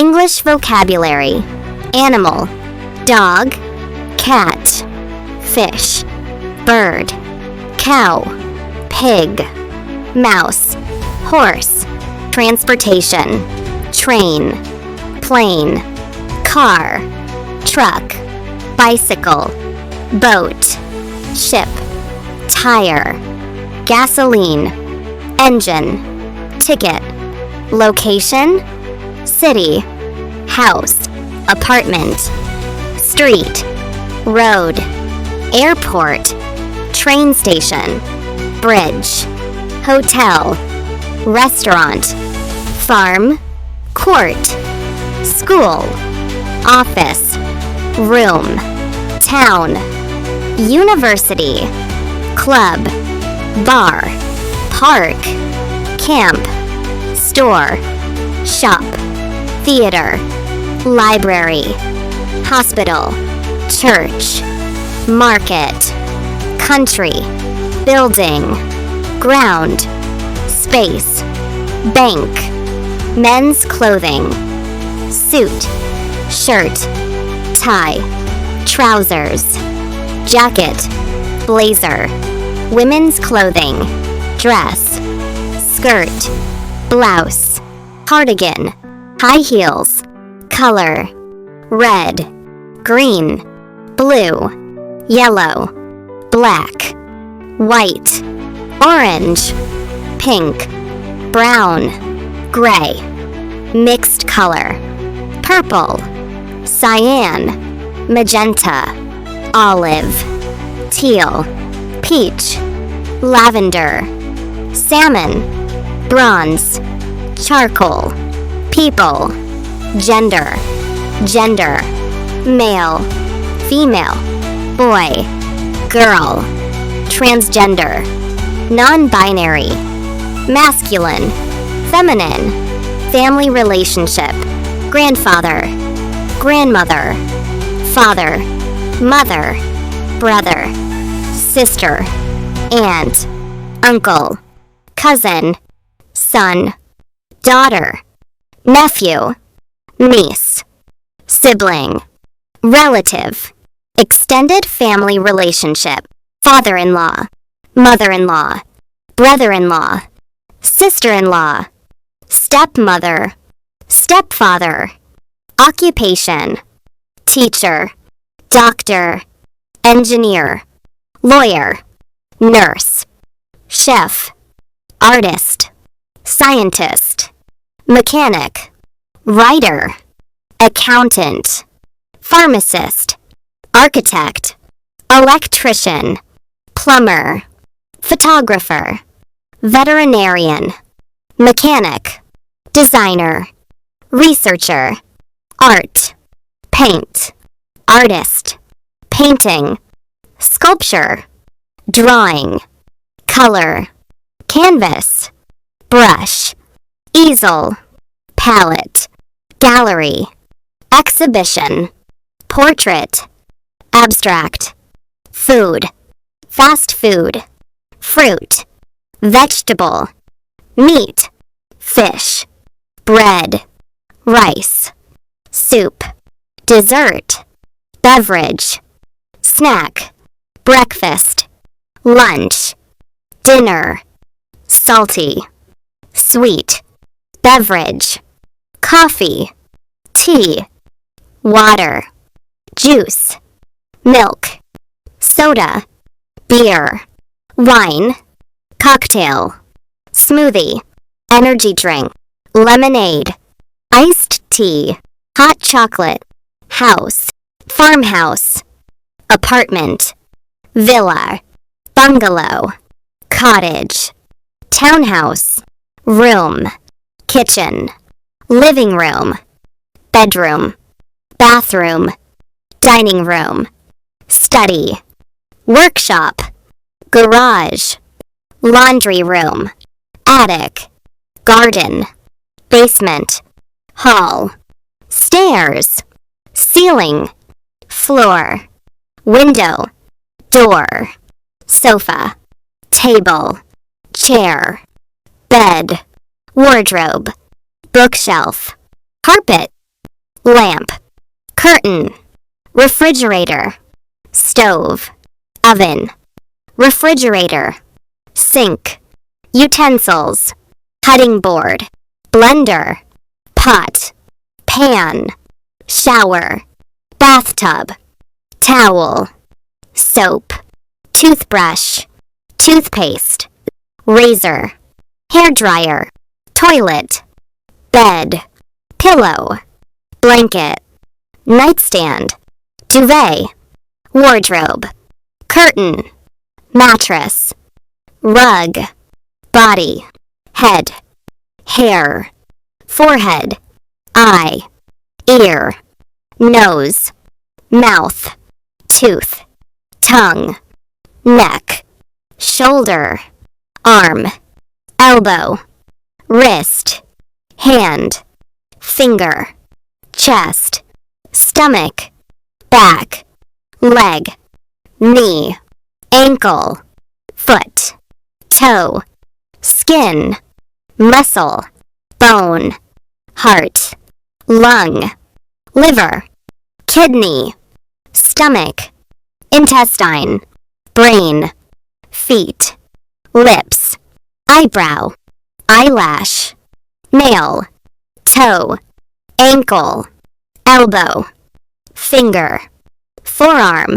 English vocabulary. Animal, dog, cat, fish, bird, cow, pig, mouse, horse, transportation, train, plane, car, truck, bicycle, boat, ship, tire, gasoline, engine, ticket, location, city, house, apartment, street, road, airport, train station, bridge, hotel, restaurant, farm, court, school, office, room, town, university, club, bar, park, camp, store, shop, theater, library, hospital, church, market, country, building, ground, space, bank, men's clothing, suit, shirt, tie, trousers, jacket, blazer, women's clothing, dress, skirt, blouse, cardigan, high heels, color, red, green, blue, yellow, black, white, orange, pink, brown, gray, mixed color, purple, cyan, magenta, olive, teal, peach, lavender, salmon, bronze, charcoal, people, gender, gender, male, female, boy, girl, transgender, non-binary, masculine, feminine, family relationship, grandfather, grandmother, father, mother, brother, sister, aunt, uncle, cousin, son, daughter, nephew, niece, sibling, relative, extended family relationship, father-in-law, mother-in-law, brother-in-law, sister-in-law, stepmother, stepfather, occupation, teacher, doctor, engineer, lawyer, nurse, chef, artist, scientist, mechanic, writer, accountant, pharmacist, architect, electrician, plumber, photographer, veterinarian, mechanic, designer, researcher, art, paint, artist, painting, sculpture, drawing, color, canvas, brush, easel, palette, gallery, exhibition, portrait, abstract, food, fast food, fruit, vegetable, meat, fish, bread, rice, soup, dessert, beverage, snack, breakfast, lunch, dinner, salty, sweet, beverage, coffee, tea, water, juice, milk, soda, beer, wine, cocktail, smoothie, energy drink, lemonade, iced tea, hot chocolate, house, farmhouse, apartment, villa, bungalow, cottage, townhouse, room, kitchen, living room, bedroom, bathroom, dining room, study, workshop, garage, laundry room, attic, garden, basement, hall, stairs, ceiling, floor, window, door, sofa, table, chair, bed, wardrobe, bookshelf, carpet, lamp, curtain, refrigerator, stove, oven, refrigerator, sink, utensils, cutting board, blender, pot, pan, shower, bathtub, towel, soap, toothbrush, toothpaste, razor, hairdryer, toilet, bed, pillow, blanket, nightstand, duvet, wardrobe, curtain, mattress, rug, body, head, hair, forehead, eye, ear, nose, mouth, tooth, tongue, neck, shoulder, arm, elbow, wrist, hand, finger, chest, stomach, back, leg, knee, ankle, foot, toe, skin, muscle, bone, heart, lung, liver, kidney, stomach, intestine, brain, feet, lips, eyebrow, eyelash, nail, toe, ankle, elbow, finger, forearm,